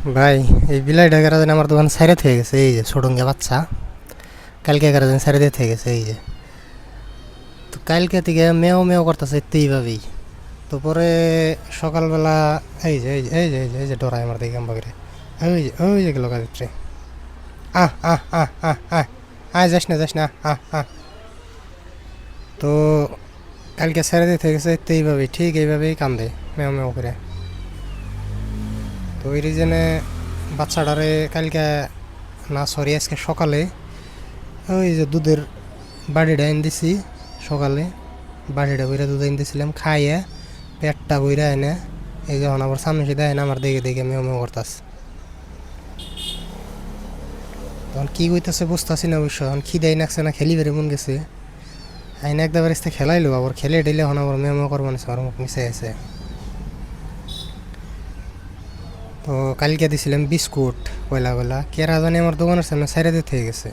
ভাই এই বিলাইটা কারা জানি আমার দোকান সাইরে থেকে গেছে। এই যে ছোটঙ্গে বাচ্চা কালকে কারা জানি সাইরে দিয়ে থেকে গেছে। এই যে তো কালকে থেকে মেও মেও করতেছে এইভাবেই। তো পরে সকালবেলা এই যে এই যে এই যে এই যে এই যে ডরায় আমার দিকে আমাকে। ওই যে গেল ভিতরে। আহ আহ আহ আহ আহ আয় যাস না তো কালকে ছেড়ে দিয়ে থেকে গেছে এইভাবেই, ঠিক এইভাবেই কান্দে মেও মেও করে। তো ওই রিজনে বাচ্চাটারে কালকে না সরি আজকে সকালে ওই যে দুধের বাড়িটা এনে দিছি। সকালে বাড়িটা বইরা দুধ এনে দিছিলাম, খাইয়ে পেটটা বইরা এনে এই যখন আবার সামনে সে দেয় না আমার দেখে দেখে মেও মেও করতাস। তখন কী কইতাছে বুঝতেছি না অবশ্য। এখন খিদাই নাকছে না খেলি বেড়ে মন গেছে। আইনে একবার আসতে খেলাইলো, আবার খেলে ডেলে এখন আবার মেও মেও করবো না, আমার মুখ মিশে আছে। তো কালকে দিছিলাম বিস্কুট কয়লা কয়লা, কেরা জানি আমার দোকানের সামনে সাইডে দিয়ে থেকে গেছে।